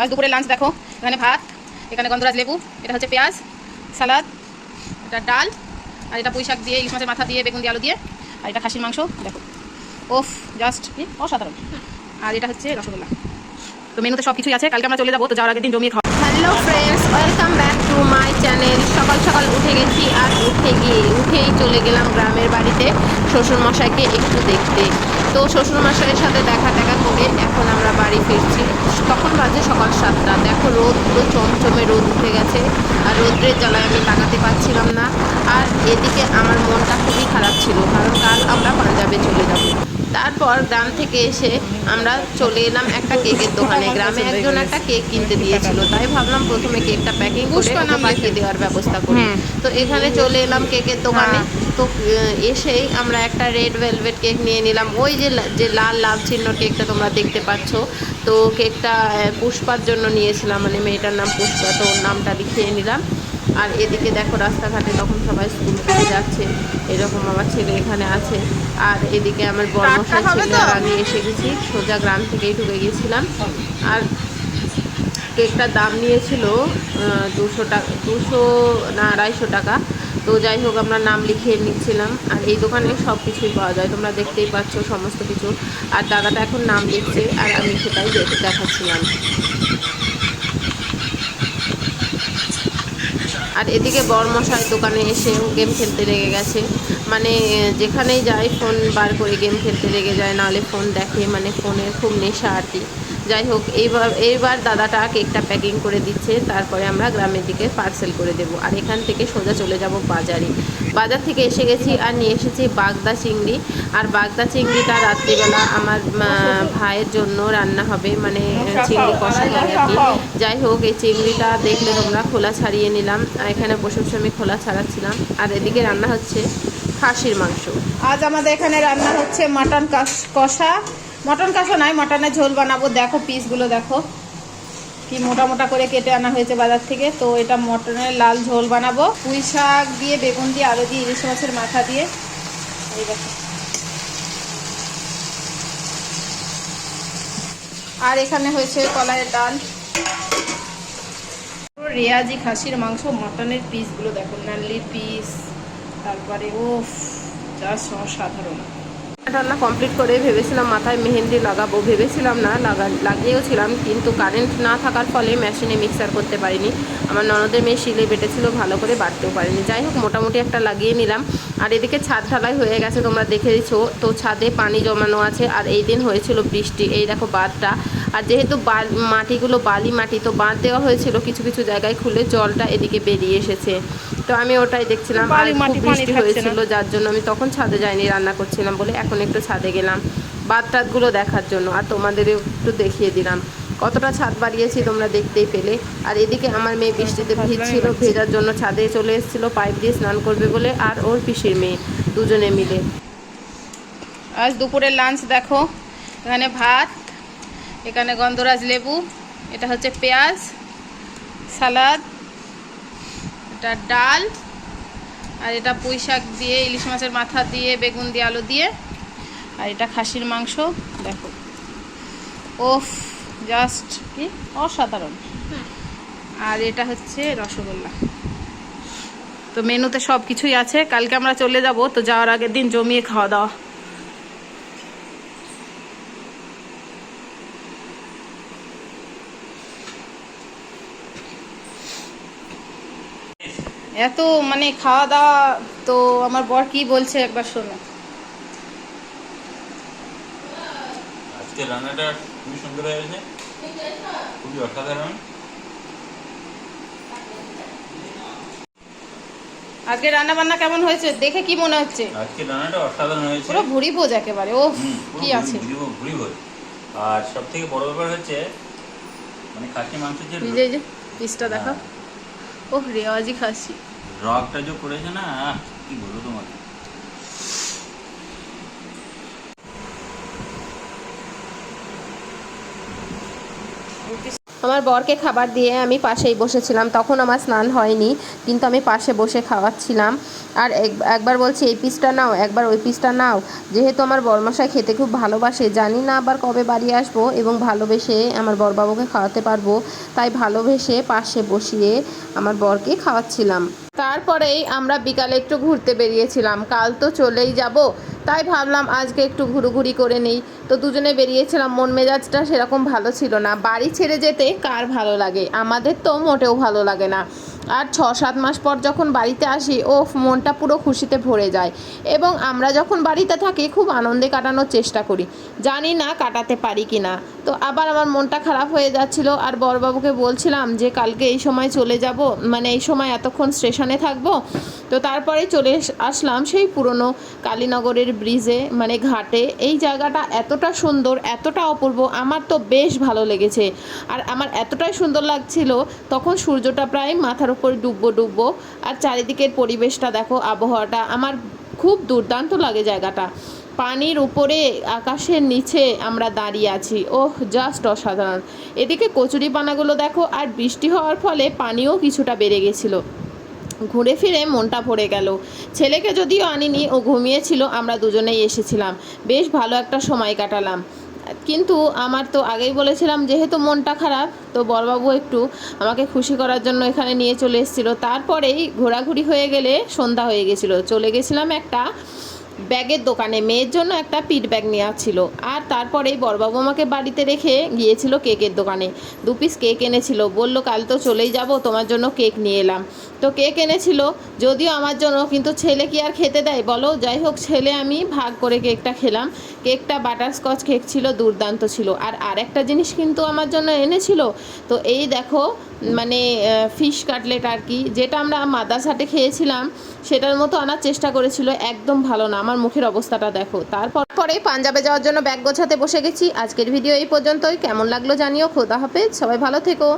আজ দুপুরে লাঞ্চ দেখো, এখানে ভাত, এখানে গন্ধরাজ লেবু, এটা হচ্ছে পেঁয়াজ, সালাদ, এটা ডাল, আর এটা পুঁই শাক দিয়ে, ইলিশ মাছের মাথা দিয়ে, বেগুন দিয়ে, আলু দিয়ে, আর এটা খাসির মাংস দেখো, ওফ জাস্ট কি অসাধারণ। আর এটা হচ্ছে রসগোল্লা। তো মেনুতে সব কিছুই আছে, কালকে আমরা চলে যাবো, তো যাওয়ার আগের দিন জমিয়ে খাওয়া। Hello friends, welcome back to my channel. সকাল সকাল উঠে গেছি, আর উঠেই চলে গেলাম গ্রামের বাড়িতে শ্বশুরমশাইকে একটু দেখতে। তো শ্বশুরমশাইয়ের সাথে দেখা করে এখন আমরা বাড়ি ফিরছি। তখন বাজে সকাল 7টা। দেখো রোদ পুরো চমচমে রোদ উঠে গেছে, আর রোদ্রের জ্বালায় আমি তাকাতে পারছিলাম না। আর এদিকে আমার মনটা খুবই খারাপ ছিল, কারণ কাল আমরা পাঞ্জাবে চলে যাব। তারপর গ্রাম থেকে এসে আমরা চলে এলাম একটা কেকের দোকানে। গ্রামে একজন একটা কেক কিনতে দিয়েছিল, তাই ভাবলাম প্রথমে কেকটা প্যাকিং করে পাঠিয়ে দেওয়ার ব্যবস্থা করি। তো এখানে চলে এলাম কেকের দোকানে। তো এসেই আমরা একটা রেড ভেলভেট কেক নিয়ে নিলাম। ওই যে লাল লাভ চিহ্ন কেকটা তোমরা দেখতে পাচ্ছ, তো কেকটা পুষ্পার জন্য নিয়েছিলাম, মানে মেয়েটার নাম পুষ্পা, তো ওর নামটা লিখিয়ে নিলাম। আর এদিকে দেখো রাস্তাঘাটে তখন সবাই স্কুল করে যাচ্ছে, এরকম আমার ছেলে এখানে আছে। আর এদিকে আমার বড়মশাই ছেলে আর আমি এসে গেছি, সোজা গ্রাম থেকেই ঢুকে গিয়েছিলাম। আর কেকটার দাম নিয়েছিল 200 টাকা, 200 না 250 টাকা। তো যাই হোক, আমরা নাম লিখিয়ে নিচ্ছিলাম। আর এই দোকানে সব কিছুই পাওয়া যায়, তোমরা দেখতেই পাচ্ছ সমস্ত কিছু। আর দাদাটা এখন নাম লিখছে, আর আমি সেটাই দেখাচ্ছিলাম। আর এদিকে বরমশাই দোকানে এসেও গেম খেলতে লেগে গেছে, মানে যেখানেই যায় ফোন বার করে গেম খেলতে লেগে যায়, নাহলে ফোন দেখে, মানে ফোনের খুব নেশা আর কি। যাই হোক, এইবার দাদাটা কেকটা প্যাকিং করে দিচ্ছে, তারপরে আমরা গ্রামের দিকে পার্সেল করে দেব। আর এখান থেকে সোজা চলে যাব বাজারে। বাজার থেকে এসে গেছি, আর নিয়ে এসেছি বাগদা চিংড়ি। আর বাগদা চিংড়িটা রাত্রিবেলা আমার ভাইয়ের জন্য রান্না হবে, মানে চিংড়ি কষা হবে আর কি। যাই হোক, এই চিংড়িটা দেখলে তোমরা খোলা ছাড়িয়ে নিলাম, আর এখানে বসে বসে আমি খোলা ছাড়াচ্ছিলাম। আর এদিকে রান্না হচ্ছে খাসির মাংস। আজ আমাদের এখানে রান্না হচ্ছে মাটন কষা, মটন কষা নয়, মটনের ঝোল বানাবো। দেখো পিসগুলো দেখো কি মোটা মোটা করে কেটে আনা হয়েছে বাজার থেকে। তো এটা মটনের লাল ঝোল বানাবো, পুঁই শাক দিয়ে, বেগুন দিয়ে, আলু দিয়ে, ইলিশ মাছের মাথা দিয়ে। এই দেখো। আর এখানে হয়েছে কলাইয়ের ডাল, রেয়াজি খাসির মাংস, মটনের পিসগুলো দেখো, নাল্লির পিস, তারপরে ওফ জাস্ট অসাধারণ। রান্না কমপ্লিট করে ভেবেছিলাম মাথায় মেহেন্দি লাগাবো, ভেবেছিলাম না, লাগিয়েওছিলাম, কিন্তু কারেন্ট না থাকার ফলে মেশিনে মিক্সার করতে পারিনি। আমার ননদের মেয়ে শিলে বেটেছিল, ভালো করে বাটতেও পারিনি। যাই হোক, মোটামুটি একটা লাগিয়ে নিলাম। আর এদিকে ছাদ ঢালাই হয়ে গেছে, তোমরা দেখে দিচ্ছো। তো ছাদে পানি জমানো আছে, আর এই দিন হয়েছিল বৃষ্টি, এই দেখো বাঁধটা। আর যেহেতু মাটিগুলো বালি মাটি, তো বাঁধ দেওয়া হয়েছিল, কিছু কিছু জায়গায় খুলে জলটা এদিকে বেরিয়ে এসেছে। তো আমি ওটাই দেখছিলাম। আর খুব বৃষ্টি হয়েছিল, যার জন্য আমি তখন ছাদে যাইনি, রান্না করছিলাম বলে। এখন একটু ছাদে গেলাম বাদটাতগুলো দেখার জন্য, আর তোমাদের একটু দেখিয়ে দিলাম কতটা ছাদ বাড়িয়েছি, তোমরা দেখতেই পেলে। আর এদিকে আমার মেয়ে বৃষ্টিতে ভিজছিল, ভেজার জন্য ছাদে চলে এসেছিল পাইপ দিয়ে স্নান করবে বলে, আর ওর পিসির মেয়ে দুজনে মিলে। আজ দুপুরের লাঞ্চ দেখো, এখানে ভাত, এখানে গন্ধরাজ লেবু, এটা হচ্ছে পেঁয়াজ, সালাদ, এটা ডাল, আর এটা পুঁই শাক দিয়ে, ইলিশ মাছের মাথা দিয়ে, বেগুন দিয়ে, আলু দিয়ে, আর এটা খাসির মাংস দেখো, ওফ জাস্ট কি অসাধারণ। আর এটা হচ্ছে রসগোল্লা। তো মেনুতে সব কিছুই আছে, কালকে আমরা চলে যাব, তো যাওয়ার আগের দিন জমিয়ে খাওয়া দাওয়া। এত মানে খাওয়া দাওয়া, তো আমার বর কি বলছে একবার শোনো। আজকে রান্নাটা খুবই সুন্দর হয়েছে, খুবই অসাধারণ। আজকে রান্না বান্না কেমন হয়েছে দেখে কি মনে হচ্ছে? আজকে রান্নাটা অসাধারণ হয়েছে, পুরো ভুড়ি ভোজ একেবারে। ও কি আছে, ভুড়ি ভোজ। আর সব থেকে বড় ব্যাপার হচ্ছে, মানে খাসি মাংস যে পিসটা দেখো, ও রেওয়াজি খাসি রকটা যে করেছে না, কি বলবো তোমাকে। আমার বরকে খাবার দিয়ে আমি পাশেই বসেছিলাম, তখন আমার স্নান হয়নি, কিন্তু আমি পাশে বসে খাওয়াচ্ছিলাম। আর একবার বলছি এই পিসটা নাও, একবার ওই পিসটা নাও। যেহেতু আমার বরমশাই খেতে খুব ভালোবাসে, জানি না আবার কবে বাড়ি আসবো এবং ভালোবেসে আমার বরবাবুকে খাওয়াতে পারবো, তাই ভালোবেসে পাশে বসিয়ে আমার বরকে খাওয়াচ্ছিলাম। তারপরেই আমরা বিকালে একটু ঘুরতে বেরিয়েছিলাম, কাল তো চলেই যাব, তাই ভাবলাম আজকে একটু ঘুরোঘুরি করে নিই। তো দুজনে বেরিয়েছিলাম, মন মেজাজটা সেরকম ভালো ছিল না। বাড়ি ছেড়ে যেতে কার ভালো লাগে, আমাদের তো মোটেও ভালো লাগে না। আর 6-7 মাস পর যখন বাড়িতে আসি, মনটা পুরো খুশিতে ভরে যায় এবং আমরা যখন বাড়িতে থাকি খুব আনন্দে কাটানোর চেষ্টা করি, জানি না কাটাতে পারি কি না। তো আবার আমার মনটা খারাপ হয়ে যাচ্ছিল, আর বড়বাবুকে বলছিলাম যে কালকে এই সময় চলে যাব, মানে এই সময় এতক্ষণ স্টেশনে থাকবো। তো তারপরে চলে আসলাম সেই পুরনো কালীনগরের ব্রিজে, মানে ঘাটে। এই জায়গাটা এতটা সুন্দর, এতটা অপূর্ব, আমার তো বেশ ভালো লেগেছে। আর আমার এতটাই সুন্দর লাগছিল, তখন সূর্যটা প্রায় মাথার উপর ডুববো। আর চারিদিকের পরিবেশটা দেখো, আবহাওয়াটা আমার খুব দুর্দান্ত লাগে জায়গাটা। পানির উপরে আকাশের নিচে আমরা দাঁড়িয়ে আছি, জাস্ট অসাধারণ। এদিকে কচুরিপানাগুলো দেখো, আর বৃষ্টি হওয়ার ফলে পানিও কিছুটা বেড়ে গেছিলো। ঘুরে ফিরে মনটা ভরে গেল। ছেলেকে যদিও আনিনি, ও ঘুমিয়েছিল, আমরা দুজনেই এসেছিলাম, বেশ ভালো একটা সময় কাটালাম। কিন্তু আমার তো আগেই বলেছিলাম যেহেতু মনটা খারাপ, তো বড়বাবু একটু আমাকে খুশি করার জন্য এখানে নিয়ে চলে এসেছিলো। তারপরেই ঘোরাঘুরি হয়ে গেলে সন্ধ্যা হয়ে গেছিলো, চলে গেছিলাম একটা ব্যাগের দোকানে, মেয়ের জন্য একটা পিঠ ব্যাগ নেওয়া ছিল। আর তারপরেই বড়বাবু আমাকে বাড়িতে রেখে গিয়েছিল কেকের দোকানে, 2 পিস কেক এনেছিল, বললো কাল তো চলেই যাব, তোমার জন্য কেক নিয়ে এলাম। তো কেক এনেছিল যদিও আমার জন্য, কিন্তু ছেলে কি আর খেতে দেয় বলো। যাই হোক, ছেলে আমি ভাগ করে কেকটা খেলাম। কেকটা বাটারস্কচ কেক ছিল, দুর্দান্ত ছিল। আর আরেকটা জিনিস কিন্তু আমার জন্য এনেছিল, তো এই দেখো, মানে ফিশ কাটলেট আর কি, যেটা আমরা মাদার্স হাটে খেয়েছিলাম সেটার মতো আনার চেষ্টা করেছিল, একদম ভালো না। আমার মুখের অবস্থাটা দেখো। তারপরে পাঞ্জাবে যাওয়ার জন্য ব্যাগ গোছাতে বসে গেছি। আজকের ভিডিও এই পর্যন্তই, কেমন লাগলো জানিও। খোদা হাফেজ, সবাই ভালো থেকো।